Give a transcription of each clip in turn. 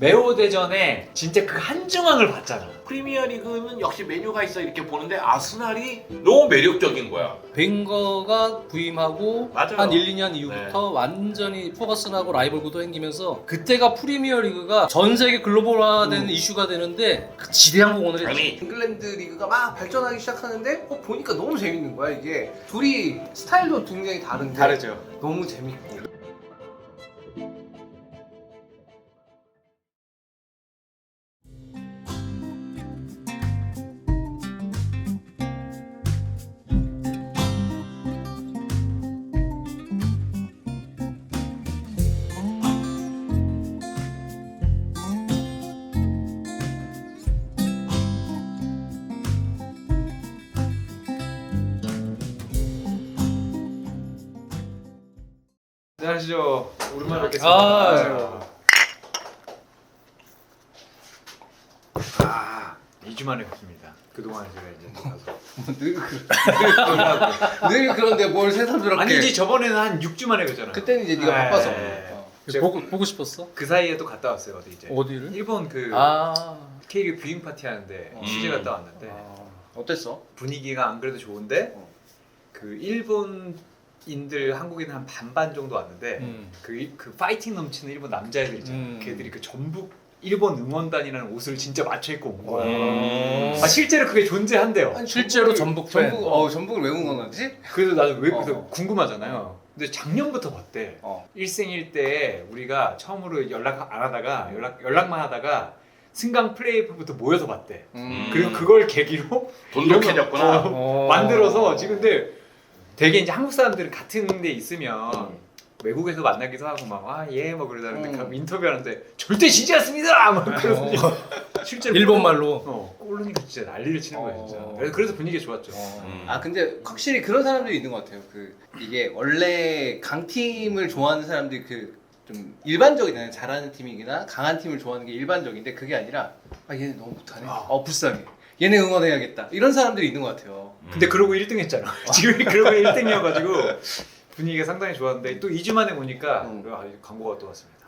메오 대전에 진짜 그 한중앙을 봤잖아. 프리미어리그는 역시 메뉴가 있어 이렇게 보는데 아스날이 너무 매력적인 거야. 벵거가 부임하고 맞아요. 한 1, 2년 이후부터 완전히 포커슨하고 라이벌 구도 생기면서 그때가 프리미어리그가 전 세계 글로벌화되는 이슈가 되는데 그 지대한 공헌을 했죠. 아니 잉글랜드 리그가 막 발전하기 시작하는데 보니까 너무 재밌는 거야 이게. 둘이 스타일도 굉장히 다른데 다르죠. 너무 재밌고. 안녕하시죠. 오랜만에 아, 뵙겠습니다. 2주 만에 뵙습니다. 그동안 제가 이제 가서 늘 그런데 뭘 새삼스럽게. 아니지 저번에는 한 6주 만에 뵀잖아. 그때는 이제 네가 네. 바빠서. 제가 보고 싶었어? 그 사이에 또 갔다 왔어요. 어디 이제 어디를? 일본 그 아, K리그 뷰잉 파티 하는데 취재 갔다 왔는데 어땠어? 분위기가 안 그래도 좋은데 그 일본인들 한국인은 한 반반 정도 왔는데 그 파이팅 넘치는 일본 남자애들 있잖아. 걔들이 그 전북 일본 응원단이라는 옷을 진짜 맞춰 입고 온 거야. 아 실제로 그게 존재한대요. 아니, 실제로 전북 팬. 전북을 왜 응원하지? 그래서 나도 왜 그래서 궁금하잖아요. 근데 작년부터 봤대. 어. 1생일 때 우리가 처음으로 연락 안 하다가 연락만 하다가 승강 플레이오프부터 모여서 봤대. 그리고 그걸 계기로 돈독해졌구나. 만들어서 지금 근데 되게 이제 한국 사람들은 같은 데 있으면 외국에서 만나기도 하고 막 뭐 그러다는데 그럼 인터뷰하는데 절대 지지 않습니다 막 그러더니 실제로 일본 말로. 꼴르니까 진짜 난리를 치는 거야 진짜. 그래서 분위기가 좋았죠. 아 근데 확실히 그런 사람들이 있는 것 같아요. 그 이게 원래 강팀을 좋아하는 사람들이 그 좀 일반적이잖아요. 잘하는 팀이나 강한 팀을 좋아하는 게 일반적인데 그게 아니라 얘네 너무 못하네. 불쌍해. 얘네 응원해야겠다. 이런 사람들이 있는 것 같아요. 근데 그러고 1등 했잖아. 지금 그러고 1등이어가지고 분위기가 상당히 좋았는데 또 2주 만에 보니까 광고가 또 왔습니다.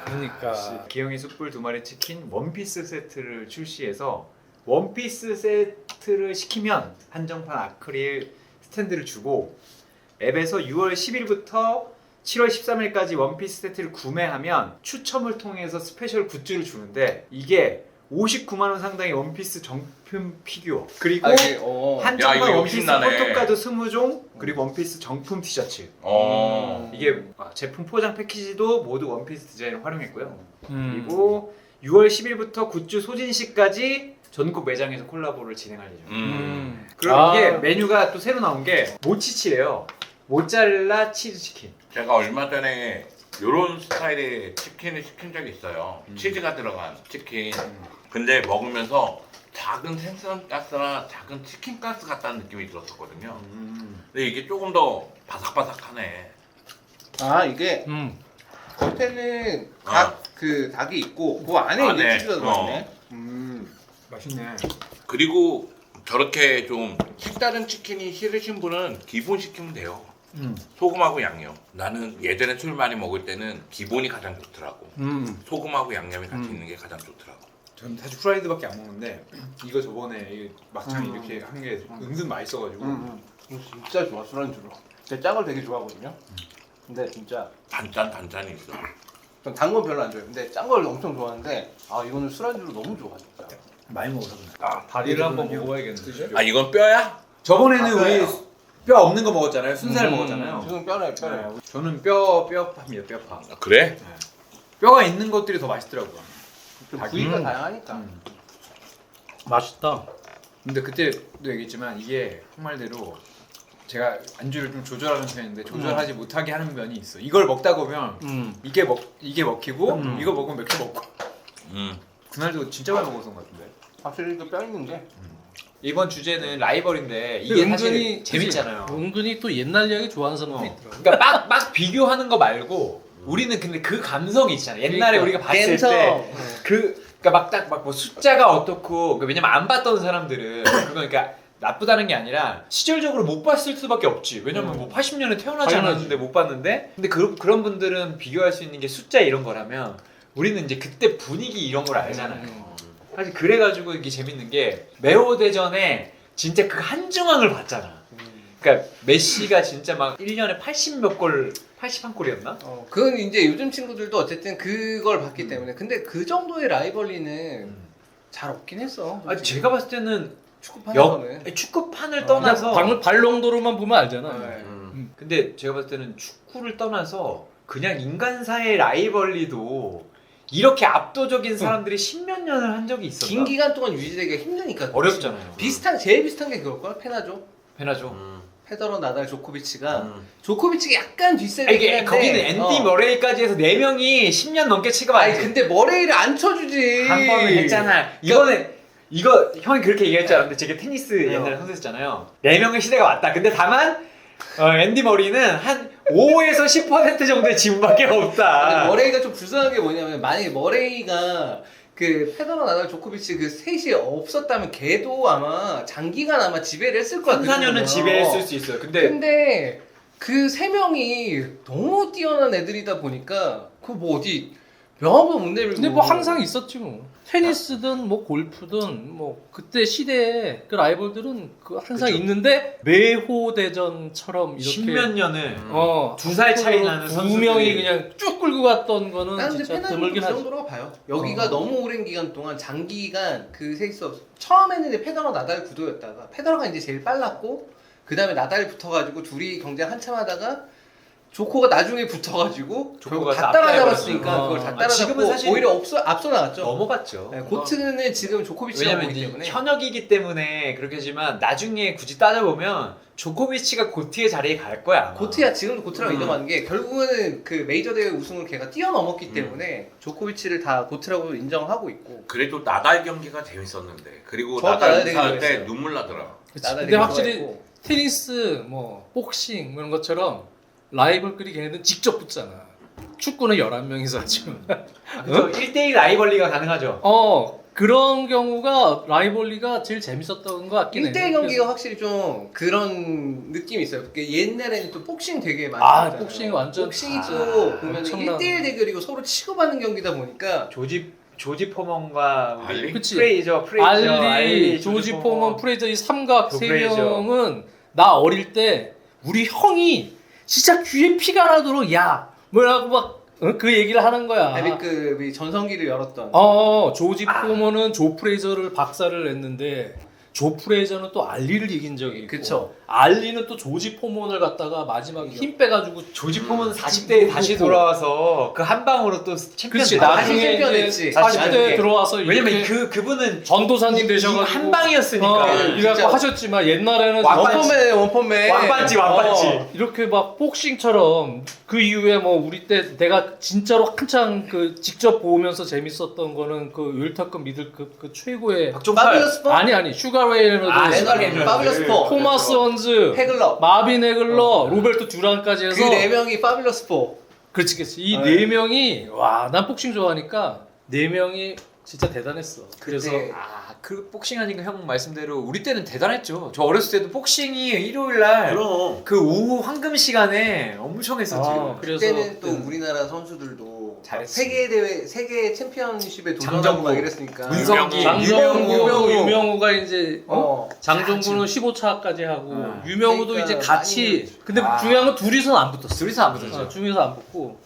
그러니까. 기영이 숯불 2마리 치킨 원피스 세트를 출시해서 원피스 세트를 시키면 한정판 아크릴 스탠드를 주고 앱에서 6월 10일부터 7월 13일까지 원피스 세트를 구매하면 추첨을 통해서 스페셜 굿즈를 주는데 이게 59만 원 상당의 원피스 정품 피규어 그리고 이게, 야, 한정판 이거 원피스 욕심나네. 포토카드 20종 그리고 원피스 정품 티셔츠 이게 제품 포장 패키지도 모두 원피스 디자인을 활용했고요. 그리고 6월 10일부터 굿즈 소진시까지 전국 매장에서 콜라보를 진행할 예정입니다. 그리고 이게 메뉴가 또 새로 나온 게 모치치래요. 모짜렐라 치즈 치킨. 제가 얼마 전에 이런 스타일의 치킨을 시킨 적이 있어요. 치즈가 들어간 치킨. 근데 먹으면서 작은 생선가스나 작은 치킨가스 같다는 느낌이 들었었거든요. 근데 이게 조금 더 바삭바삭하네. 이게 겉에는 그 닭이 있고 그 안에 이제 치즈가 들어있네. 맛있네. 그리고 저렇게 좀 색다른 치킨이 싫으신 분은 기본 시키면 돼요. 소금하고 양념. 나는 예전에 술 많이 먹을 때는 기본이 가장 좋더라고. 소금하고 양념이 같이 있는 게 가장 좋더라고. 전 사실 프라이드밖에 안 먹는데 이거 저번에 막창 이렇게 한 게 은근 맛있어가지고 이거 진짜 좋아 술안주로. 제가 짠 걸 되게 좋아하거든요. 근데 진짜 단짠이 있어. 전 단 건 별로 안 좋아해요. 근데 짠 걸 엄청 좋아하는데 이거는 술안주로 너무 좋아 진짜. 많이 먹어서 다리를 한번 먹어야겠는데. 아 이건 뼈야? 저번에는 뼈예요. 우리 뼈 없는 거 먹었잖아요. 순살 먹었잖아요. 지금 뼈네. 저는 뼈파입니다. 뼈파. 아, 그래? 뼈가 있는 것들이 더 맛있더라고요. 좀 부위가 다양하니까. 맛있다. 근데 그때도 얘기했지만 이게 정말대로 제가 안주를 좀 조절하는 편인데 조절하지 못하게 하는 면이 있어. 이걸 먹다 보면 이게 먹히고 이거 먹으면 맥주 먹고. 그날도 진짜 많이 먹었던 것 같은데. 확실히 그 뼈 있는 게. 이번 주제는 라이벌인데 이게 사실 재밌잖아요. 은근히 또 옛날 이야기 좋아하는 사람도 있더라고. 그러니까 막 비교하는 거 말고 우리는 근데 그 감성이 있잖아. 옛날에 우리가 봤을 때 그러니까 막 딱 막 뭐 숫자가 어떻고 왜냐면 안 봤던 사람들은 그러니까 나쁘다는 게 아니라 시절적으로 못 봤을 수밖에 없지. 왜냐면 뭐 80년에 태어나지 않았는데 못 봤는데 근데 그런 분들은 비교할 수 있는 게 숫자 이런 거라면 우리는 이제 그때 분위기 이런 걸 알잖아요. 사실 그래가지고 이게 재밌는 게 메오 대전에 진짜 그 한중앙을 봤잖아. 그러니까 메시가 진짜 막 1년에 80몇 골, 81골이었나? 그건 이제 요즘 친구들도 어쨌든 그걸 봤기 때문에. 근데 그 정도의 라이벌리는 잘 없긴 했어. 아 제가 봤을 때는 축구판에서는. 축구판을 그냥 떠나서 발롱도로만 보면 알잖아. 네. 근데 제가 봤을 때는 축구를 떠나서 그냥 인간사의 라이벌리도 이렇게 압도적인 사람들이 십몇 년을 한 적이 있었나? 긴 기간 동안 유지되기가 힘드니까. 어렵잖아요. 제일 비슷한 게 그럴걸? 페나죠? 페나죠. 페더러, 나달, 조코비치가 조코비치가 약간 아, 뒷세대긴 이게 한데 거기는 앤디 머레이까지 해서 4명이 10년 넘게 취급 안 아니 해. 근데 머레이를 안 쳐주지. 한 번은 했잖아. 이거는 이거 형이 그렇게 얘기할 줄 알았는데 제가 테니스 옛날에 선수였잖아요. 4명의 시대가 왔다. 근데 다만 앤디 머리는 한 5에서 10% 정도의 지분밖에 없다. 근데 머레이가 좀 불쌍한 게 뭐냐면 만약에 머레이가 그 페더러, 나달, 조코비치 그 셋이 없었다면 걔도 아마 장기간 아마 지배를 했을 거야. 3, 그 4년은 정도면. 지배했을 수 있어요. 근데 그 세 명이 너무 뛰어난 애들이다 보니까 그 뭐 어디 명함도 못 내밀고. 근데 뭐 항상 있었지 뭐. 테니스든 뭐 골프든 뭐 그때 시대에 그 라이벌들은 그 항상 그쵸. 있는데 메호 대전처럼 이렇게 십몇 년을 2살 차이 나는 두 선수들이- 명이 그냥 쭉 끌고 갔던 거는 나는 근데 진짜 페나는 드물긴 그 하지. 정도라고 봐요. 여기가 너무 오랜 기간 동안 장기간 그 셋이서 처음에는 이제 페더러, 나달 구도였다가 페더러가 이제 제일 빨랐고 그 다음에 나달이 붙어가지고 둘이 경쟁 한참 하다가 조코가 나중에 붙어가지고 조코가 다 다 따라잡았으니까 빼버렸어요. 그걸 다 아, 따라잡고 지금은 사실 오히려 앞서 나갔죠. 넘어갔죠. 네, 고트는 지금 조코비치가 왜냐면 보기 이제 때문에 현역이기 때문에 그렇게 하지만 나중에 굳이 따져보면 조코비치가 고트의 자리에 갈 거야. 아마. 고트야 지금도 고트랑 음. 인정하는 게 결국은 그 메이저 대회 우승을 걔가 뛰어넘었기 때문에 조코비치를 다 고트라고 인정하고 있고. 그래도 나달 경기가 재밌었는데 그리고 저 나달 나달 되게 우승할 때 좋아했어요. 눈물 나더라. 그치. 나달이 근데 확실히 좋아했고. 테니스, 뭐 복싱 뭐 이런 것처럼 라이벌끼리 걔네들 직접 붙잖아. 축구는 11명이서 하지만 그래서 1대1 라이벌리가 가능하죠. 그런 경우가 라이벌리가 제일 재밌었던 것 같긴 해. 1대1 경기가 확실히 좀 그런 느낌이 있어요. 그게 옛날에는 또 복싱 되게 많이 아, 했잖아요. 복싱이 완전 복싱이 아, 또 보면 엄청난- 1대1 대결이고 서로 치고받는 경기다 보니까 조지 포먼과 우리 알리? 그치. 프레이저, 알리, 조지 포먼, 프레이저 이 삼각 조 세 프레이저. 명은 나 어릴 때 우리 형이 진짜 귀에 피가 나도록 야 뭐라고 막 그 얘기를 하는 거야. 데뷔급이 전성기를 열었던 조지 포먼은 조 프레이저를 박살을 냈는데 조 프레이저는 또 알리를 이긴 적이 있고 그쵸. 알리는 또 조지 포먼을 갖다가 마지막에 힘 빼가지고 조지 포먼 40대에 다시 돌아와서 그 한 방으로 또 챔피언 그렇지 됐다. 다시 나중에 챔피언 이제 됐지. 40대 나중에. 들어와서 왜냐면 이렇게 그분은 전도사님 이 되셔가지고 한 방이었으니까. 이래갖고 진짜. 하셨지만 옛날에는 원펀맨 왕반지. 이렇게 막 복싱처럼 그 이후에 뭐 우리 때 내가 진짜로 한창 그 직접 보면서 재밌었던 거는 그 웰터급 미들급 그 최고의 박종팔. 파빌러스 포? 아니 슈가 레이너드 파빌러스 포, 토마스 헌즈 헤글러 마빈 헤글러 로베르토 듀란까지 해서 그 네 명이 파빌러스 포. 그렇지 이 네. 네 명이 와 난 복싱 좋아하니까 네 명이 진짜 대단했어. 그래서 그때 그 복싱 하니까 형 말씀대로 우리 때는 대단했죠. 저 어렸을 때도 복싱이 일요일 날 그럼 그 오후 황금 시간에 엄청 했었지. 그래서 그때는 또 우리나라 선수들도 잘했지. 세계 대회, 세계 챔피언십에 도전하고 장정구, 막 이랬으니까. 문성기, 유명우가 이제 장정구는 15차까지 하고 유명우도 그러니까 이제 같이 많이 근데 아. 중요한 건 둘이서는 안 붙었어. 둘이서 안 붙었죠. 중에서 안 붙고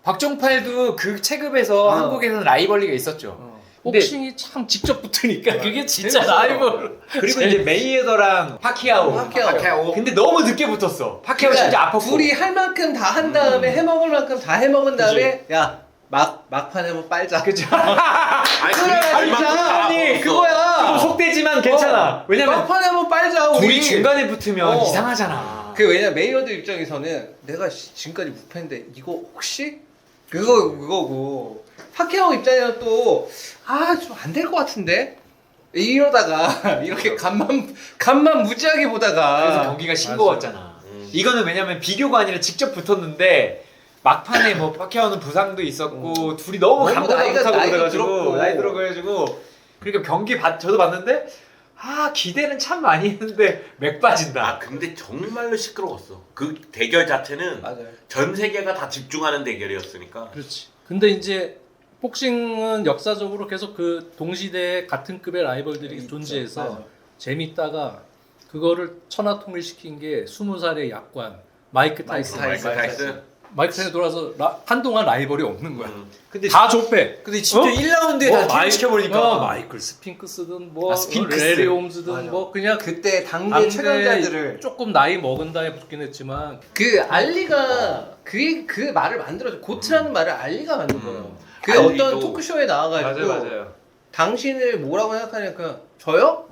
박종팔도 그 체급에서 한국에서는 라이벌리가 있었죠. 근데- 복싱이 참 직접 붙으니까 그게 진짜 재밌어요. 라이벌. 그리고 이제 메이웨더랑 파키아오. 파키아오. 근데 너무 늦게 붙었어. 파키아오 그러니까 진짜 아팠고. 둘이 할 만큼 다 한 다음에 해먹을 만큼 다 해먹은 다음에 야 막판에 뭐 빨자. 그죠? 아니 아니 그거야. 속되지만 괜찮아. 왜냐면 막판에 뭐 빨자. 우리. 둘이 중간에 붙으면 어. 이상하잖아. 그 왜냐 메이어드 입장에서는 내가 지금까지 무패인데 이거 혹시 그거고 파키아오 입장에서는 또 좀 안 될 것 같은데 이러다가 이렇게 간만 무지하게 그래서 보다가 경기가 싱거웠잖아. 이거는 왜냐면 비교가 아니라 직접 붙었는데 막판에 뭐 파키아오는 부상도 있었고 둘이 너무 너무 감당을 나이가 못하고 들었고. 그래가지고 나이 들어가지고 그러니까 저도 봤는데 기대는 참 많이 했는데 맥 빠진다. 아 근데 정말로 시끄러웠어. 그 대결 자체는 맞아요. 전 세계가 다 집중하는 대결이었으니까. 그렇지. 근데 이제 복싱은 역사적으로 계속 그 동시대에 같은 급의 라이벌들이 존재해서 맞아. 재밌다가 그거를 천하통일시킨 게 20살의 약관 마이크 타이슨. 마이크 타이슨. 마이크 타이슨 돌아서 한동안 라이벌이 없는 거야. 근데 다 좁혀. 근데 진짜 1라운드에 다 마이- 시켜버리니까 마이클 스핑크스든 뭐 스핑크스. 레리 홈즈든 맞아. 뭐 그냥 그때 당대 당대 최강자들을 조금 나이 먹은 다음에 붙긴 했지만 그 알리가 그 말을 만들어줘. 고트라는 말을 알리가 만든 거예요. 그 알리도- 어떤 토크쇼에 나와가지고 맞아요. 당신을 뭐라고 생각하냐니까 저요?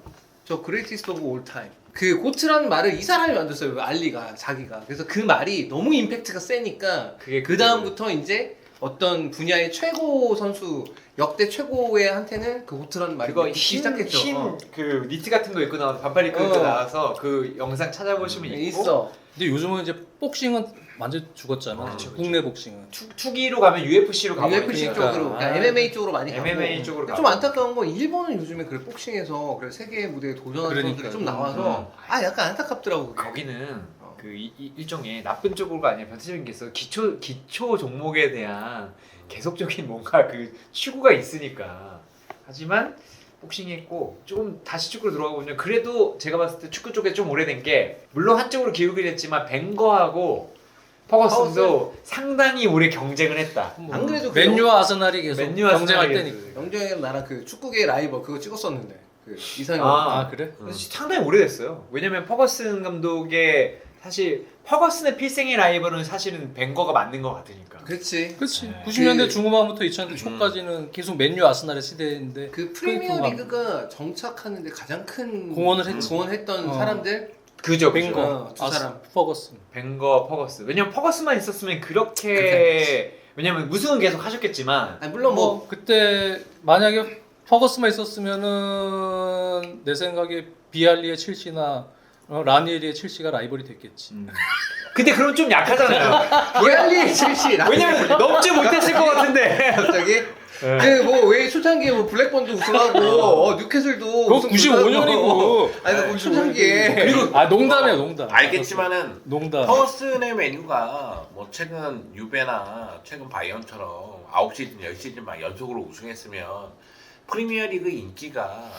저 그레이티스트 오브 올 타임. 그 고트라는 말을 이 사람이 만들었어요. 그 알리가 자기가. 그래서 그 말이 너무 임팩트가 세니까 그게 그 다음부터 이제 어떤 분야의 최고 선수 역대 최고의 한테는 그 고트라는 말이 그거 붙기 시작했죠. 흰그 니트 같은 거 입고 나와서 반팔 입고 어. 나와서 그 영상 찾아보시면 있고 있어. 근데 요즘은 이제 복싱은 완전 죽었잖아. 그쵸. 국내 복싱은. 투기로 가면 UFC로 가버리니까 UFC 그러니까. 쪽으로, 그러니까 아. MMA 쪽으로 많이 가고. MMA 쪽으로 좀 가고. 안타까운 건 일본은 요즘에 그래 복싱에서 그래 세계 무대에 도전하는 그러니까. 선수들이 좀 나와서 약간 안타깝더라고. 그게. 거기는 그 일종의 나쁜 쪽으로가 아니라 변태적인 게 있어. 기초 종목에 대한 계속적인 뭔가 그 추구가 있으니까. 하지만 복싱이 했고 조금 다시 축구로 들어가 보면 그래도 제가 봤을 때 축구 쪽에 좀 오래된 게 물론 한쪽으로 기울긴 했지만 벵거하고 퍼거슨도 상당히 오래 경쟁을 했다. 안 그래도 그 맨유와 아스날이 계속 맨유와 경쟁할 아스날이 때니까. 영정이랑 나랑 그 축구계 라이벌 그거 찍었었는데 그 이상형. 아 그래? 상당히 오래됐어요. 왜냐면 퍼거슨 감독의 사실 퍼거슨의 필생의 라이벌은 사실은 벵거가 맞는 것 같으니까. 그렇지. 그렇지. 네. 90년대 중후반부터 2000년대 초까지는 계속 맨유 아스날의 시대인데 그 프리미어 그러니까. 리그가 정착하는데 가장 큰 공헌을 했지. 공헌했던 어. 사람들 그죠. 벵거, 두 사람. 퍼거슨. 벵거, 퍼거슨. 왜냐면 퍼거슨만 있었으면 그렇게 왜냐면 우승은 계속 하셨겠지만 아니, 물론 뭐 뭐 그때 만약에 퍼거슨만 있었으면은 내 생각에 비알리의 첼시나 라니에리의 첼시가 라이벌이 됐겠지. 근데 그럼 좀 약하잖아요. 비알리의 첼시 왜냐면 넘지 못했을 것 같은데. 갑자기 그 뭐 왜 초창기에 뭐 블랙번도 우승하고 뉴캐슬도 그거 우승 95년이고. 아니 그 초창기에 그리고 아 농담이야 농담. 알겠지만은 농담. 퍼스의 메뉴가 뭐 최근 유베나 최근 바이언처럼 9시즌, 10시즌 막 연속으로 우승했으면 프리미어리그 인기가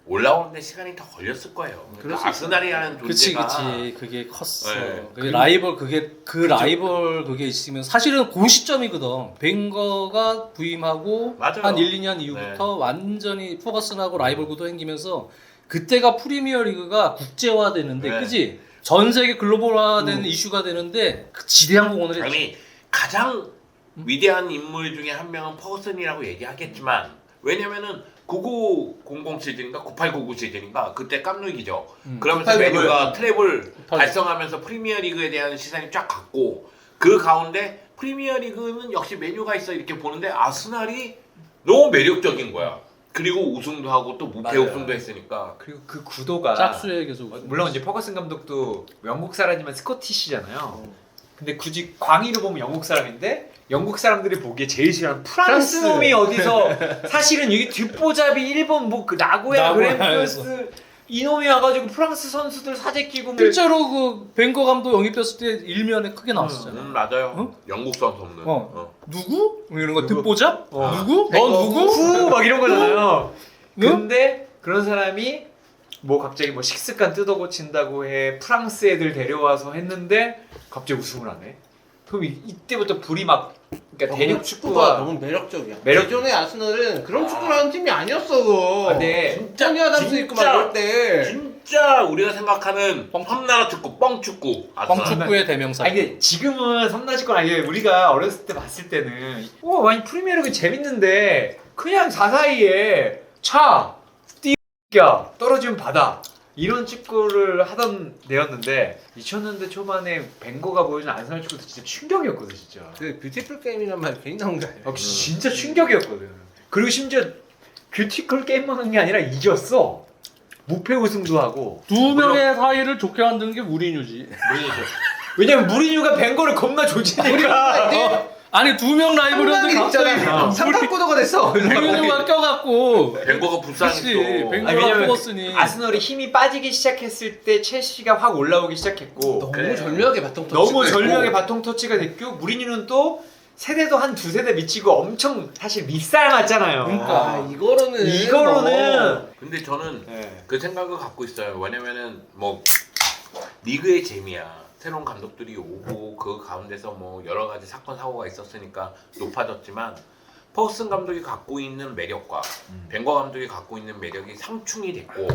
올라오는데 시간이 더 걸렸을 거예요. 그럴 수 그러니까 아스날이라는 그치 존재가 그치 그게 컸어. 네. 그게 라이벌 그 라이벌 그게 있으면 사실은 그 시점이거든. 벵거가 부임하고 맞아요. 한 1, 2년 이후부터 완전히 퍼거슨하고 라이벌 구도 생기면서 그때가 프리미어 리그가 국제화되는데 네. 그지? 전 세계 글로벌화되는 이슈가 되는데 그 지대한 공헌을 했지. 아니 가장 위대한 인물 중에 한 명은 퍼거슨이라고 얘기하겠지만 왜냐면은 9900 시즌인가 9899 시즌인가 그때 깜놀기죠. 그러면서 98, 메뉴가 트래블 98. 달성하면서 프리미어리그에 대한 시선이 쫙 갔고 그 가운데 프리미어리그는 역시 메뉴가 있어 이렇게 보는데 아스날이 너무 매력적인 거야. 그리고 우승도 하고 또 무패 맞아요. 우승도 했으니까 그리고 그 구도가 짝수에 계속 물론 이제 퍼거슨 감독도 영국 사람이지만 스코티시잖아요. 근데 굳이 광의로 보면 영국 사람인데 영국 사람들이 보기에 제일 싫어하는 프랑스 프랑스. 놈이 어디서 사실은 여기 뒷보잡이 일본 뭐그 나고야 나고야에서. 그랜프스 이놈이 와가지고 프랑스 선수들 사재 끼고 실제로 그 벵거 감독 영입됐을 때 일면에 크게 나왔었잖아. 맞아요. 어? 영국 선수 없는. 어. 누구? 뭐 이런 거 누구? 듣보잡? 어. 누구? 너 벵거 누구? 후막 이런 거잖아요. 응? 근데 그런 사람이 뭐 갑자기 뭐 식습관 뜯어고친다고 해 프랑스 애들 데려와서 했는데 갑자기 우승을 하네. 그럼 이때부터 불이 막 그러니까 대륙 축구가 축구가 너무 매력적이야. 매력- 예전에 아스널은 그런 축구를 하는 팀이 아니었어. 그거. 근데 진짜 토니 아담스 있고 막 진짜 이럴 때. 진짜 우리가 생각하는 뻥- 섬나라 축구, 뻥축구. 아스날. 뻥축구의 대명사. 아니 근데 지금은 섬나시권 아니에요. 우리가 어렸을 때 봤을 때는 많이 프리미어리그 재밌는데 그냥 사사이에 차 띠야 떨어지면 받아 이런 축구를 하던 데였는데 2000년대 초반에 벵거가 보여준 아스날 축구도 진짜 충격이었거든 진짜. 그 뷰티풀 게임이란 말 괜히 나온 거 아니야? 진짜 충격이었거든. 그리고 심지어 뷰티컬 게임만 한 게 아니라 이겼어. 무패 우승도 하고. 두 명의 사이를 좋게 만드는 게 무리뉴지. 왜냐면 무리뉴가 벵거를 겁나 조지니까. 아니 두 명 라이벌인데 갑자기 있잖아. 삼탑구도가 됐어. 무리뉴가 껴갖고. 벵거가 그렇지. 불쌍했어. 벵거가 왜냐면 퍼거슨이. 아스널이 힘이 빠지기 시작했을 때 첼시가 확 올라오기 시작했고 너무 그래. 절묘하게 바통 터치. 너무 절묘하게 바통 터치가 됐고 무리뉴는 또 세대도 한 두세 대 미치고 엄청 사실 밉살 맞잖아요. 그러니까. 이거로는 근데 저는 네. 그 생각을 갖고 있어요. 왜냐면은 뭐 리그의 재미야. 새로운 감독들이 오고 그 가운데서 뭐 여러 가지 사건 사고가 있었으니까 높아졌지만 퍼거슨 감독이 갖고 있는 매력과 벵거 감독이 갖고 있는 매력이 상충이 됐고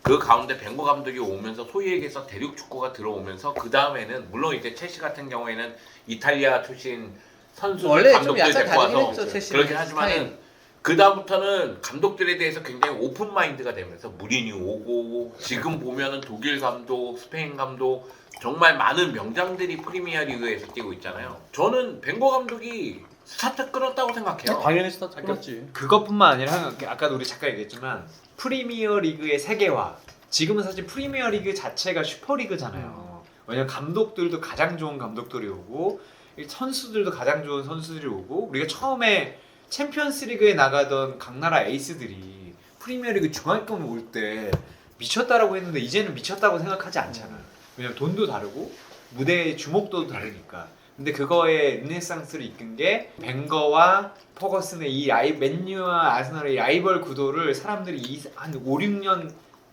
그 가운데 벵거 감독이 오면서 소위 얘기해서 대륙 축구가 들어오면서 그 다음에는 물론 이제 첼시 같은 경우에는 이탈리아 출신 선수 원래 좀 감독들 약간 데리고 다르긴 와서 했죠, 첼시는. 그렇긴 하지만은 그 다음부터는 감독들에 대해서 굉장히 오픈 마인드가 되면서 무리뉴 오고 지금 보면은 독일 감독, 스페인 감독 정말 많은 명장들이 프리미어 리그에서 뛰고 있잖아요. 저는 벵거 감독이 스타트 끊었다고 생각해요. 당연히 스타트 끊었지. 그것뿐만 아니라 아까도 우리 잠깐 얘기했지만 프리미어 리그의 세계화. 지금은 사실 프리미어 리그 자체가 슈퍼리그잖아요. 왜냐면 감독들도 가장 좋은 감독들이 오고 선수들도 가장 좋은 선수들이 오고 우리가 처음에 챔피언스 리그에 나가던 각 나라 에이스들이 프리미어 리그 중앙권 올 때 미쳤다라고 했는데 이제는 미쳤다고 생각하지 않잖아요. 왜냐면 돈도 다르고 무대의 주목도도 다르니까. 근데 그거에 르네상스를 이끈 게 벵거와 퍼거슨의 이 맨유와 아스널의 이 라이벌 구도를 사람들이 한 5, 6년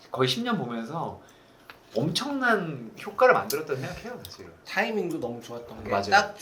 거의 10년 보면서 엄청난 효과를 만들었다고 생각해요, 사실은. 타이밍도 너무 좋았던 게 맞아요. 딱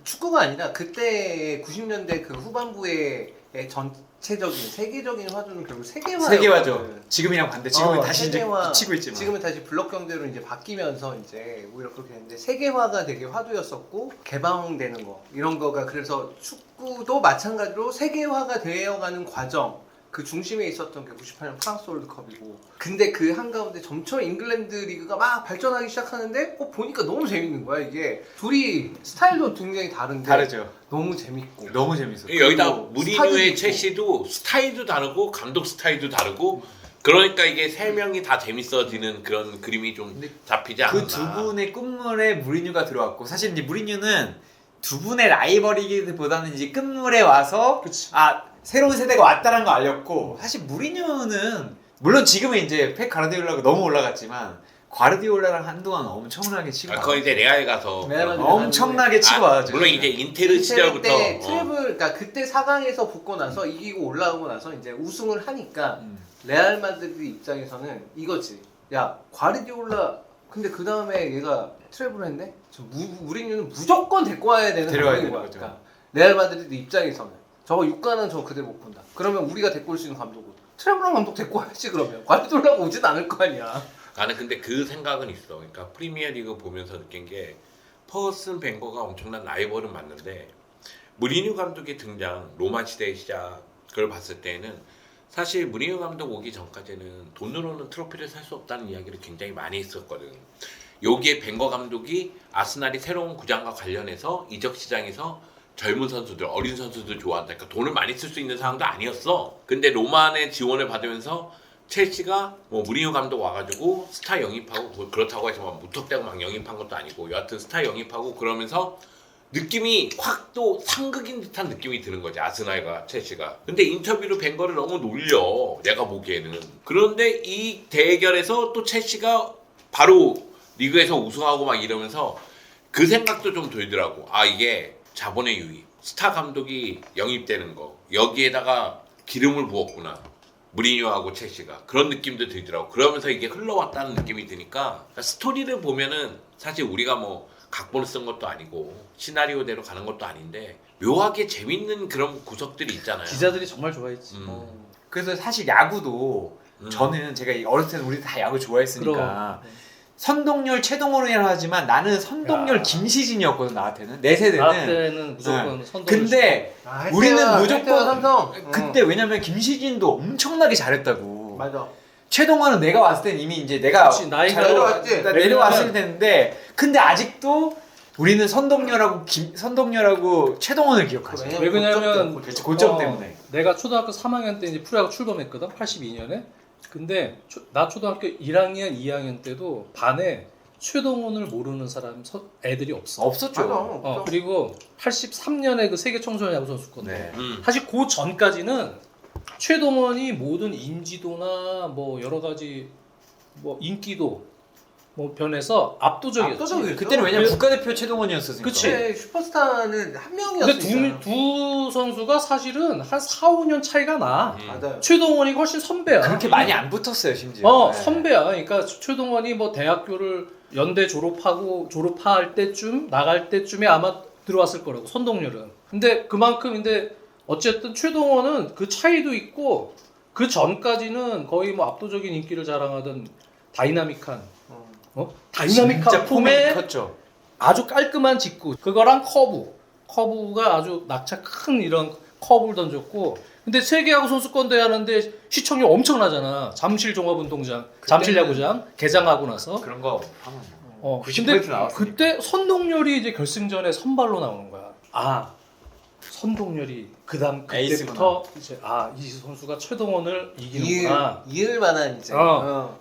축구가 아니라 그때 90년대 그 후반부의 전체적인 세계적인 화두는 결국 세계화죠. 지금이랑 반대. 지금은 다시 세계화, 이제 치고 있지만. 지금은 다시 블록 경제로 이제 바뀌면서 이제 오히려 그렇게 됐는데 세계화가 되게 화두였었고 개방되는 거 이런 거가 그래서 축구도 마찬가지로 세계화가 되어가는 과정. 그 중심에 있었던 게 98년 프랑스 월드컵이고 근데 그 한가운데 점점 잉글랜드 리그가 막 발전하기 시작하는데 보니까 너무 재밌는 거야 이게 둘이 스타일도 굉장히 다른데 다르죠. 너무 재밌고 너무 재밌었어. 여기다 그리고 무리뉴의 스타일도 있고. 첼시도 스타일도 다르고 감독 스타일도 다르고 그러니까 이게 세 명이 다 재밌어지는 그런 그림이 좀 근데 잡히지 않나. 그 두 분의 끝물에 무리뉴가 들어왔고 사실 이제 무리뉴는 두 분의 라이벌이기보다는 이제 끝물에 와서 새로운 세대가 왔다는 거 알렸고 사실 무리뉴는 물론 지금은 이제 펩 가르디올라가 너무 올라갔지만 과르디올라랑 한동안 엄청나게 치고 그건 이제 레알 가서 엄청나게 치고 와죠. 물론 이제 인테르 시절부터 때 트래블 그러니까 그때 4강에서 붙고 나서 이기고 올라오고 나서 이제 우승을 하니까 레알 마드리드 입장에서는 이거지. 야 과르디올라 근데 그 다음에 얘가 트래블 했네. 무리뉴는 무조건 데리고 와야 되는 데려와야 상황인 되는 거야. 거죠. 그러니까 레알 마드리드 입장에서는 저거 6가는 저거 그대로 못 본다. 그러면 우리가 데리고 올 수 있는 감독은 트래블 감독 데리고 와야지 그러면 과르디올라가 오진 않을 거 아니야. 나는 근데 그 생각은 있어. 그러니까 프리미어 리그 보면서 느낀 게 퍼거슨 벵거가 엄청난 라이벌은 맞는데 무리뉴 감독의 등장, 로마 시대의 시작 그걸 봤을 때는 사실 무리뉴 감독 오기 전까지는 돈으로는 트로피를 살 수 없다는 이야기를 굉장히 많이 했었거든. 여기에 벵거 감독이 아스날이 새로운 구장과 관련해서 이적 시장에서 젊은 선수들, 어린 선수들 좋아한다. 그러니까 돈을 많이 쓸 수 있는 상황도 아니었어. 근데 로만의 지원을 받으면서 첼시가 뭐 무리뉴 감독 와가지고 스타 영입하고 그렇다고 해서 막 무턱대고 막 영입한 것도 아니고 여하튼 스타 영입하고 그러면서 느낌이 확 또 상극인 듯한 느낌이 드는 거지 아스날과 첼시가. 근데 인터뷰로 벵거를 너무 놀려 내가 보기에는. 그런데 이 대결에서 또 첼시가 바로 리그에서 우승하고 막 이러면서 그 생각도 좀 들더라고. 아 이게 자본의 유입, 스타 감독이 영입되는 거 여기에다가 기름을 부었구나. 무리뉴하고 첼시가 그런 느낌도 들더라고. 그러면서 이게 흘러왔다는 느낌이 드니까 스토리를 보면은 사실 우리가 뭐 각본을 쓴 것도 아니고 시나리오대로 가는 것도 아닌데 묘하게 재밌는 그런 구석들이 있잖아요. 기자들이 정말 좋아했지. 그래서 사실 야구도 저는 제가 어렸을 때는 우리 다 야구 좋아했으니까 선동열 최동원이라 하지만 나는 선동열 김시진이었거든. 나한테는 내 세대는. 나한테는 무조건 선동. 근데 우리는 무조건 삼성. 그때 왜냐면 김시진도 엄청나게 잘했다고. 맞아. 최동원은 내가 왔을 땐 이미 이제 내가 그치, 나이가 잘 내려왔지. 내려왔을 텐데 근데 아직도 우리는 선동열하고 최동원을 기억하지. 왜 그러냐면 그렇지, 고점 때문에. 내가 초등학교 3학년 때 이제 프로야구 출범했거든. 82년에. 근데 나 초등학교 1학년, 2학년 때도 반에 최동원을 모르는 애들이 없어. 없었죠. 그리고 83년에 그 세계 청소년 야구 선수권대. 네. 사실 그 전까지는 최동원이 모든 인지도나 뭐 여러 가지 뭐 인기도 뭐 변해서 압도적이었지. 압도적이었죠. 그때는 왜냐면 그- 국가대표 최동원이었으니까. 그치. 네, 슈퍼스타는 한 명이었어요. 근데 두 선수가 사실은 한 4, 5년 차이가 나. 맞아요. 최동원이 훨씬 선배야. 그렇게 많이 안 붙었어요 심지어. 네. 선배야. 그러니까 최동원이 뭐 대학교를 연대 졸업할 때쯤 나갈 때쯤에 아마 들어왔을 거라고 선동열은. 근데 그만큼 근데 어쨌든 최동원은 그 차이도 있고 그 전까지는 거의 뭐 압도적인 인기를 자랑하던 다이나믹한 다이나믹한 폼에 컸죠. 아주 깔끔한 직구 그거랑 커브가 아주 낙차 큰 이런 커브를 던졌고 근데 세계야구 선수권 대회하는데 시청률 엄청나잖아. 잠실 종합운동장, 잠실 야구장 개장하고 나서. 그런 거 하면 90% 근데 나왔으니까. 그때 선동열이 이제 결승전에 선발로 나오는 거야. 선동열이 그다음 그때부터 이제 이 선수가 최동원을 이기는구나. 이을 만한 이제.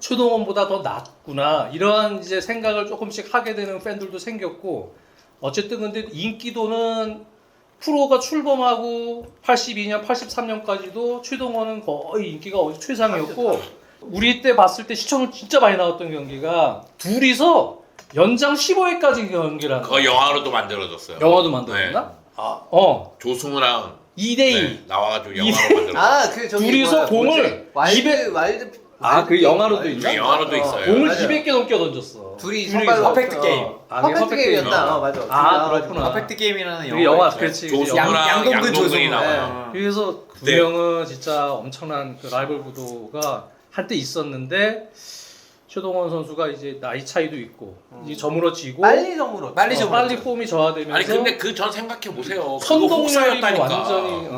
최동원보다 더 낫구나. 이러한 이제 생각을 조금씩 하게 되는 팬들도 생겼고 어쨌든 근데 인기도는 프로가 출범하고 82년, 83년까지도 최동원은 거의 인기가 최상이었고 우리 때 봤을 때 시청률 진짜 많이 나왔던 경기가 둘이서 연장 15회까지 경기를 한 그거 영화로도 만들어졌어요. 영화도 만들었나? 조승우랑 2대2 나와가지고 영화로 만들었어요. 그 저기 둘이서 공을 와일드 그 영화로도 있나? 영화로도 있어요. 공을 맞아요. 200개 넘게 던졌어. 둘이 선발로 퍼펙트 게임. 퍼펙트 게임이었다. 맞아. 그렇구나. 퍼펙트 게임이라는 그게 영화. 그렇지. 조승우랑 양동근 양동근이 조승우. 나와요. 그래서 두 네. 명은 진짜 엄청난 그 라이벌 구도가 한때 있었는데 최동원 선수가 이제 나이 차이도 있고 이제 저물어지고 빨리 저물었죠. 빨리 폼이 저하되면서 아니 근데 그 전 생각해 보세요. 선동열이 뭐 완전히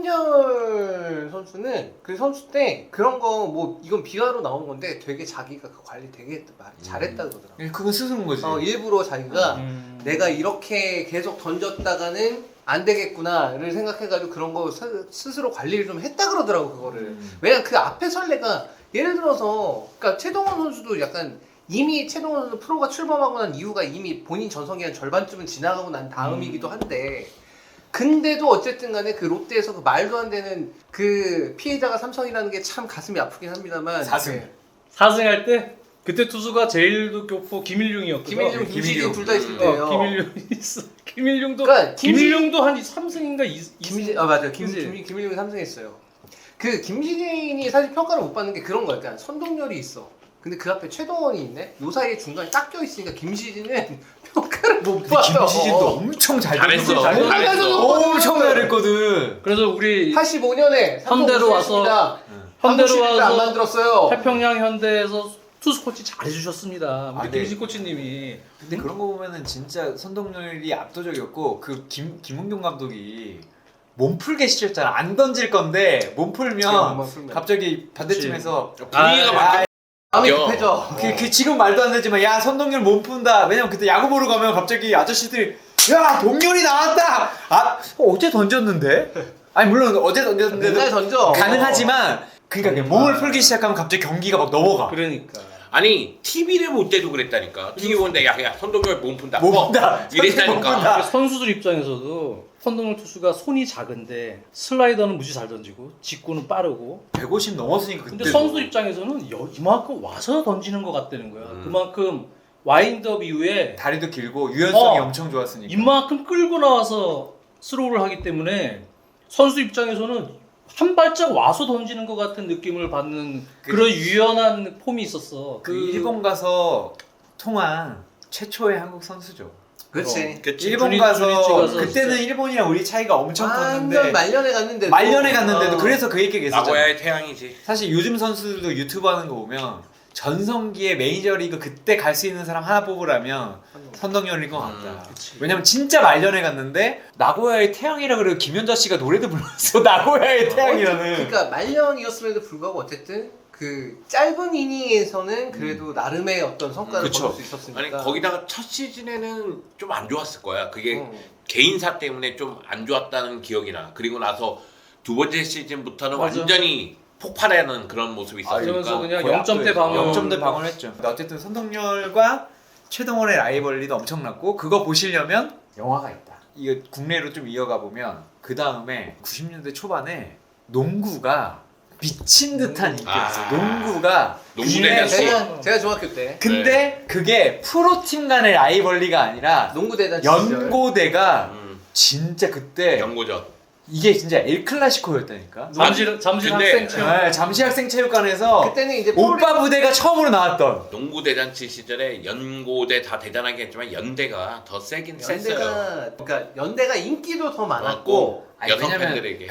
선동열 선수는 그 선수 때 그런 거 뭐 이건 비하로 나오는 건데 되게 자기가 그 관리 되게 잘했다 그러더라고. 그건 스스로인 거지. 일부러 자기가 음. 내가 이렇게 계속 던졌다가는 안 되겠구나를 생각해가지고 그런 거 스스로 관리를 좀 했다 그러더라고 그거를. 왜냐면 그 앞에 설레가 예를 들어서 그러니까 최동원 선수도 약간 이미 최동원 선수 프로가 출범하고 난 이후가 이미 본인 전성기 한 절반쯤은 지나가고 난 다음이기도 한데 근데도 어쨌든 간에 그 롯데에서 그 말도 안 되는 그 피해자가 삼성이라는 게 참 가슴이 아프긴 합니다만 4승. 4승할 때 그때 투수가 제일도 교포 김일중이었거든. 김일중, 김시진 둘 다 있을 때예요. 김일중 있어. 김일중도 그러니까 김일중도 한 3승인가 2승. 맞아요. 그치? 김일중이 삼승했어요. 그 김시진이 사실 평가를 못 받는 게 그런 거야. 그러니까 선동열이 있어. 근데 그 앞에 최동원이 있네. 요 사이에 중간에 딱 껴 있으니까 김시진은 평가를 못 받아. 김시진도 엄청 잘 잘했어. 던졌어. 잘했어. 엄청 잘했거든. 그래서 우리 85년에 현대로 와서 안 만들었어요. 태평양 현대에서 투수 코치 잘 해주셨습니다. 우리 네. 김신 코치님이. 근데 그런 거 보면은 진짜 선동열이 압도적이었고 그 김은경 감독이 몸풀게 시켰잖아. 안 던질 건데 몸 풀면 갑자기 반대쯤에서 분위기가 바뀌어. 마음이 급해져. 그 지금 말도 안 되지만 야 선동열 몸 푼다. 왜냐면 그때 야구 보러 가면 갑자기 아저씨들이 야 동열이 나왔다. 어제 던졌는데? 아니 물론 어제 던졌는데 맨날 던져. 가능하지만 그러니까 몸을 풀기 시작하면 갑자기 경기가 막 넘어가. 그러니까. 아니 TV를 볼 때도 그랬다니까. TV 보는데 야 선동열 몸 푼다. 몸 푼다. 이랬다니까. 선수들 입장에서도 선동열 투수가 손이 작은데 슬라이더는 무지 잘 던지고 직구는 빠르고 150 넘었으니까 근데 그때. 선수들 입장에서는 이만큼 와서 던지는 것 같다는 거야. 그만큼 와인드업 이후에 다리도 길고 유연성이 어. 엄청 좋았으니까. 이만큼 끌고 나와서 스로우를 하기 때문에 선수 입장에서는 한 발짝 와서 던지는 것 같은 느낌을 받는 그런 유연한 폼이 있었어. 그 일본 가서 통한 최초의 한국 선수죠. 그렇지. 일본 주니치 가서 가서 그때는 진짜. 일본이랑 우리 차이가 엄청 완전 컸는데 말년에 갔는데도. 말년에 갔는데도 그래서 그 얘기가 있었잖아. 나고야의 태양이지. 사실 요즘 선수들도 유튜브 하는 거 보면 전성기의 메이저리그 그때 갈 수 있는 사람 하나 뽑으라면 선동열인 것 같다. 왜냐면 진짜 말년에 갔는데 나고야의 태양이라 그래도 김연자 씨가 노래도 불렀어. 나고야의 태양이라는. 그러니까 말년이었음에도 불구하고 어쨌든 그 짧은 이닝에서는 그래도 나름의 어떤 성과를 그쵸. 거둘 수 있었으니까. 아니 거기다가 첫 시즌에는 좀 안 좋았을 거야. 그게 어. 개인사 때문에 좀 안 좋았다는 기억이 나. 그리고 나서 두 번째 시즌부터는 맞아. 완전히 폭발하는 그런 모습이 그러면서 있었으니까. 그냥 거의 0점대 방어. 0점대 방어를 했죠. 근데 어쨌든 선동열과 최동원의 라이벌리도 엄청났고 그거 보시려면 영화가 있다. 이거 국내로 좀 이어가 보면 그 다음에 90년대 초반에 농구가 미친 듯한 인기였어요. 아. 농구가. 농구 근데 대잔치. 제가 중학교 때 근데 그게 프로팀 간의 라이벌리가 아니라 농구 대잔치 시절. 연고대가 진짜 그때 연고전. 이게 진짜 엘 클라시코였다니까. 잠실 근데- 학생 체육. 네, 잠실학생체육관에서 그때는 이제 오빠 부대가 처음으로 나왔던. 농구 대잔치 시절에 연고대 다 대단하게 했지만 연대가 더 세긴 셌어요. 연대가 그러니까 연대가 인기도 더 많았고 많았고 아니, 여성 왜냐면 팬들에게.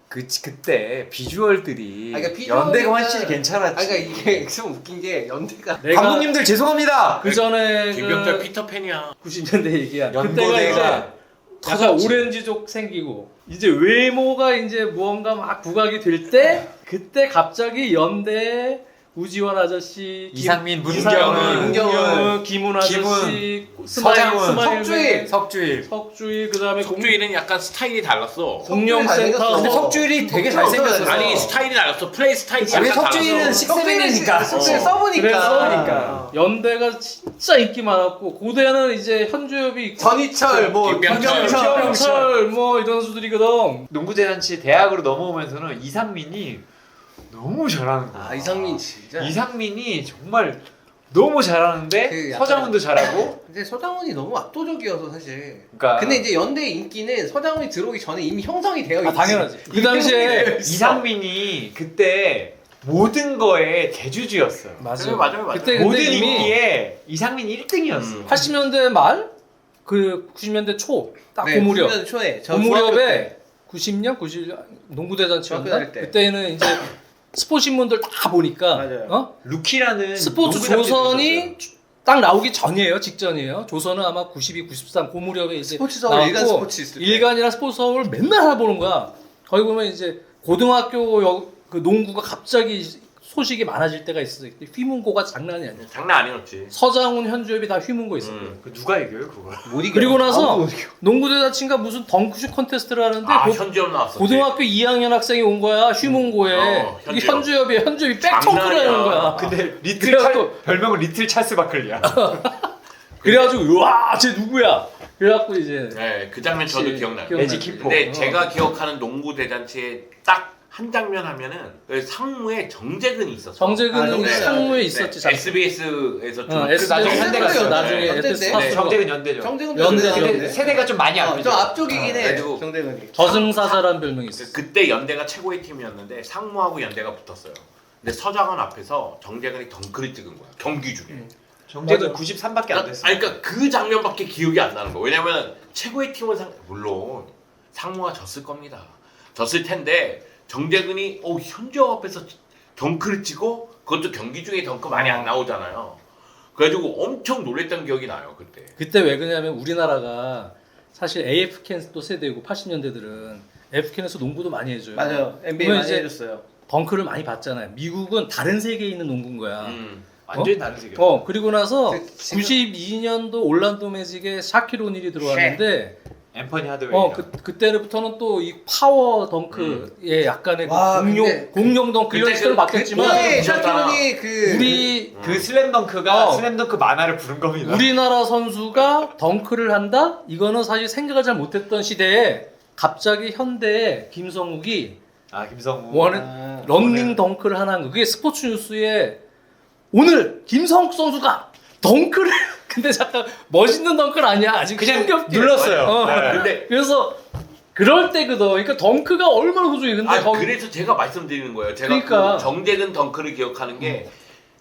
그때 비주얼들이 그러니까 비주얼이니까- 연대가 훨씬 괜찮았지. 그러니까 이게 좀 웃긴 게 연대가 내가 감독님들 죄송합니다. 그 전에 김병철 피터팬이야. 90년대 얘기야. 그때가 연고대가 이제 약간 터졌지. 오렌지족 생기고 이제 외모가 이제 무언가 막 부각이 될 때 그때 갑자기 연대 우지원 아저씨, 이상민, 문경은, 문경은, 김훈 아저씨, 서장훈, 스마일, 석주일. 석주일 그다음에 석주일은 약간 스타일이 달랐어. 공룡센터. 근데 석주일이 되게 잘생겼어. 아니 스타일이 달랐어. 플레이 스타일이 아니 약간 석주일은 달랐어. 식스맨이니까. 석주일 써보니까 그래서 연대가 진짜 인기 많았고 고대는 이제 현주엽이 있고 전희철 뭐 김병철. 김병철 뭐 이런 선수들이거든. 농구대잔치 대학으로 넘어오면서는 이상민이 너무 잘하는 거야. 아 이상민 진짜 이상민이 정말 너무 잘하는데 그 약간- 서장훈도 잘하고. 근데 서장훈이 너무 압도적이어서 사실 그러니까 근데 이제 연대 인기는 서장훈이 들어오기 전에 이미 형성이 되어 있지. 당연하지. 그 당시에 이상민이 그때 모든 거에 대주주였어요. 맞아요. 맞아요. 그때 모든 근데 이미 인기에 이상민이 1등이었어. 80년대 말, 그 90년대 초, 딱 네, 그 무렵, 90년대 초에 그 저 중학교 때. 무렵에 90년, 91년 농구 중학교 대잔치였나? 다닐 때. 그때는 이제 스포츠 신문들 다 보니까 맞아요. 어? 루키라는 스포츠 농구 잡지도 조선이 있었어요. 딱 나오기 전이에요, 직전이에요. 조선은 아마 92, 93, 그 무렵에 이제 스포츠 서울 일간 나왔고, 스포츠 있을 때. 일간이랑 스포츠 서울 맨날 하나 보는 거야. 거기 보면 이제 고등학교 그 농구가 갑자기 소식이 많아질 때가 있어. 휘문고가 장난이 아니야. 장난 아니었지. 서장훈, 현주엽이 다 휘문고 있어. 그 누가 이겨요 그걸? 못 이겨. 그리고 나서 아무도 못 이겨. 농구 대잔치인가 무슨 덩크슛 컨테스트를 하는데 아 고- 현지업 나왔었지. 고등학교 2학년 학생이 온 거야 휘문고에. 이게 현주엽. 현주엽이 백덩크를 장난이야. 하는 거야. 근데 리틀 그래갖고- 별명은 리틀 찰스 바클리야. 그래가지고 우와 쟤 누구야? 그래갖고 이제 네, 그 장면 저도 그치, 기억나요. 기억나요. 매직 키퍼. 근데 제가 기억하는 농구 대잔치에 딱 한 장면 하면은 그 상무에 정재근이 있었어. 정재근은 정재근. 상무에 네, 있었지. 잠깐. SBS에서 좀 SBS 나중에 현대 갔어요. 나중에 네, SBS 현대인데. 스타스 정재근 연대죠. 정대근 연대, 근데 연대. 세대가 좀 많이 좀 앞이죠. 앞쪽이긴 해. 그래가지고- 정대근이. 저승사자라는 별명이 있어. 그때 연대가 최고의 팀이었는데 상무하고 연대가 붙었어요. 근데 서장훈 앞에서 정재근이 덩크를 찍은 거야. 경기 중에. 정재근 맞아. 93밖에 안 됐어. 아니 그러니까 그 장면밖에 기억이 안 나는 거야. 왜냐면 최고의 팀은 물론 상무가 졌을 겁니다. 졌을 텐데 정재근이 현지업 앞에서 덩크를 치고 그것도 경기 중에 덩크 많이 안 나오잖아요. 그래가지고 엄청 놀랬던 기억이 나요 그때. 그때 왜 그러냐면 우리나라가 사실 AF캔도 세대고 80년대들은 AF캔에서 농구도 많이 해줘요. 맞아요. NBA 그러면 많이 이제 해줬어요. 덩크를 많이 봤잖아요. 미국은 다른 세계에 있는 농구인 거야. 완전히 다른 세계. 그리고 나서 지금- 92년도 올란도 매직에 샤킬 오닐이 들어왔는데 앰퍼니 하드웨이. 그때부터는 또 이 파워 덩크의 약간의 그 와, 공룡 근데 공룡 덩크 이런 그때 식으로 그- 바뀌었지만 그때 보셨잖아. 샤키론이 그 우리 그 슬램덩크가 어. 슬램덩크 만화를 부른 겁니다. 우리나라 선수가 덩크를 한다? 이거는 사실 생각을 잘 못했던 시대에 갑자기 현대에 김성욱이 김성우. 원은 런닝 덩크를 하나 한 거. 그게 스포츠 뉴스에 오늘 김성욱 선수가 덩크를 근데 잠깐 멋있는 덩크는 아니야. 아직 그냥 흥겹게. 눌렀어요. 네. 근데 그래서 그럴 때거든. 그러니까 덩크가 얼마나 소중해. 근데 거기 그래서 제가 말씀드리는 거예요. 제가 그러니까. 그 정재근 덩크를 기억하는 게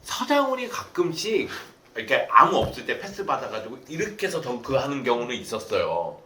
서장훈이 가끔씩 이렇게 아무 없을 때 패스 받아가지고 이렇게 해서 덩크하는 경우는 있었어요.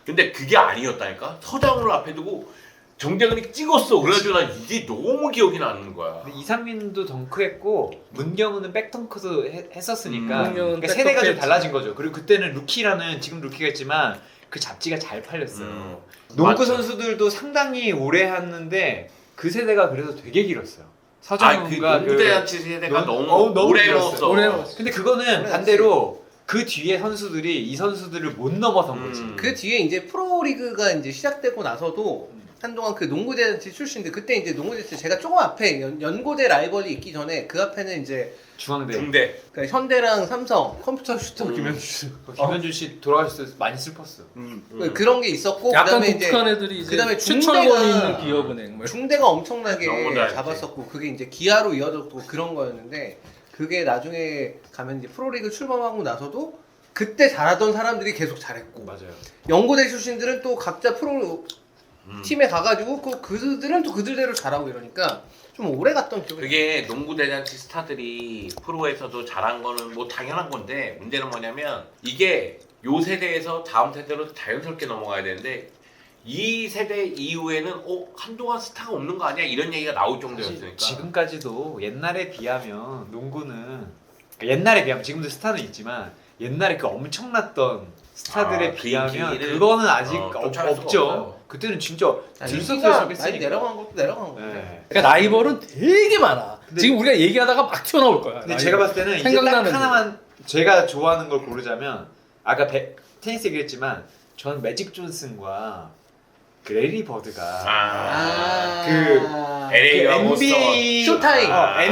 근데 그게 아니었다니까. 서장훈을 앞에 두고 정재근이 찍었어. 그래가지고 나 이게 너무 기억이 나는 거야. 근데 이상민도 덩크했고 문경우는 백덩크도 했었으니까 문경은 그러니까 세대가 좀 백덩크 달라진 거죠. 그리고 그때는 루키라는 지금 루키가 있지만 그 잡지가 잘 팔렸어요. 농구 맞죠. 선수들도 상당히 오래 했는데 그 세대가 그래서 되게 길었어요. 그 서장훈과 농구대잔치 세대가 너무 너무 오래 길었어요. 먹었어. 오래 먹었어. 근데 그거는 그래, 반대로 그 뒤에 선수들이 이 선수들을 못 넘어선 거지. 그 뒤에 이제 프로리그가 이제 시작되고 나서도 한동안 그 농구대잔치 출신들 그때 이제 농구대잔치 제가 조금 앞에 연고대 라이벌이 있기 전에 그 앞에는 이제 중앙대. 중대. 그러니까 현대랑 삼성 컴퓨터 슈터 김현주 김현준 씨 돌아가셨을 때 많이 슬펐어. 그런 게 있었고 약간 그다음에 이제 독특한 애들이 이제 그다음에 최철권이 중대가- 있는 기업은행 뭐 중대가 엄청나게 너무 잘 잡았었고 그게 이제 기아로 이어졌고 그런 거였는데 그게 나중에 가면 이제 프로리그 출범하고 나서도 그때 잘하던 사람들이 계속 잘했고 맞아요. 연고대 출신들은 또 각자 프로 음. 팀에 가가지고 그들은 또 그들대로 잘하고 이러니까 좀 오래 갔던 기억이 그게 농구 대잔치 스타들이 프로에서도 잘한 거는 뭐 당연한 건데 문제는 뭐냐면 이게 요 세대에서 다음 세대로 자연스럽게 넘어가야 되는데 이 세대 이후에는 한동안 스타가 없는 거 아니야 이런 얘기가 나올 정도였으니까. 지금까지도 옛날에 비하면 농구는 그러니까 옛날에 비하면 지금도 스타는 있지만 옛날에 그 엄청났던 스타들에 그 비하면 인기를 그거는 아직 쫓아갈 수가 없죠. 없어요. 그때는 진짜 많이 들썩들썩했으니까. 내려간 것도 내려간 거고 네. 그러니까 라이벌은 되게 많아. 근데- 지금 우리가 얘기하다가 막 튀어나올 거야. 근데 라이벌. 제가 봤을 때는 이제 딱 생각나는 하나만 제가 좋아하는 걸 고르자면 아까 테니스 얘기했지만 저는 매직 존슨과 그 레리 버드가 그 LA 와 NBA 쇼타임.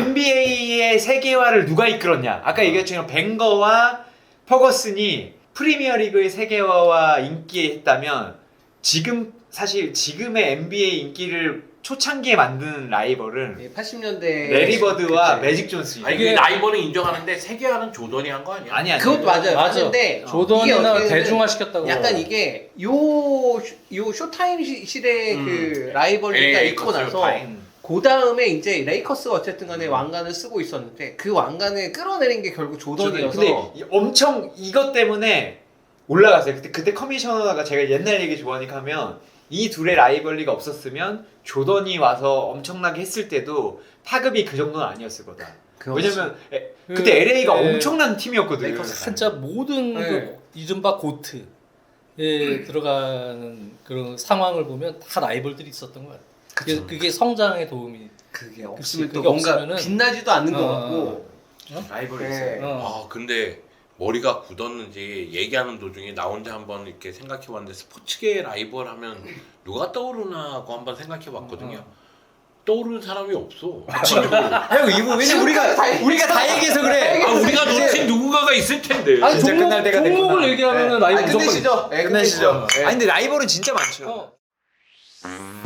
NBA의 세계화를 누가 이끌었냐? 아까 얘기했지만 벵거와 퍼거슨이 프리미어리그의 세계화와 인기에 했다면 지금 사실 지금의 NBA 인기를 초창기에 만든 라이벌은 80년대 레리 버드와 그치. 매직 존슨이에요. 아니 이게- 이게 라이벌은 인정하는데 세계화는 조던이 한 거 아니야? 아니 그것도 맞아요. 맞아. 맞는데 이게 조던이나 어떻게 보면 대중화시켰다고. 약간 이게 요 쇼타임 시대의 그 라이벌리가 LA 있고 나서 타임. 그 다음에 이제 레이커스가 어쨌든 간에 왕관을 쓰고 있었는데 그 왕관을 끌어내린 게 결국 조던이어서 근데 엄청 이것 때문에 올라갔어요. 그때 커미셔너가 제가 옛날 얘기 좋아하니까 하면 이 둘의 라이벌리가 없었으면 조던이 와서 엄청나게 했을 때도 파급이 그 정도는 아니었을 거다. 왜냐면 그때 LA가 엄청난 팀이었거든. 레이커스 진짜 모든 네. 그 이른바 고트에 들어가는 그런 상황을 보면 다 라이벌들이 있었던 거야. 그게 성장에 도움이. 그게 그치, 없으면 또 그게 뭔가 없으면은- 빛나지도 않는 것 어, 같고 라이벌이 네. 있어요. 어. 아 근데 머리가 굳었는지 얘기하는 도중에 나 혼자 한번 이렇게 생각해봤는데 스포츠계 라이벌 하면 누가 떠오르나 하고 한번 생각해봤거든요. 떠오르는 사람이 없어. 형 이거 왜냐 우리가 다 얘기해서 그래. 아 우리가 놓친 누군가가 있을 텐데. 아니 진짜 끝날 때가 종목을 됐구나. 얘기하면은 네. 라이벌 무조건 끝내시죠. 네, 끝내시죠. 네. 아니 근데 라이벌은 진짜 많죠. 어.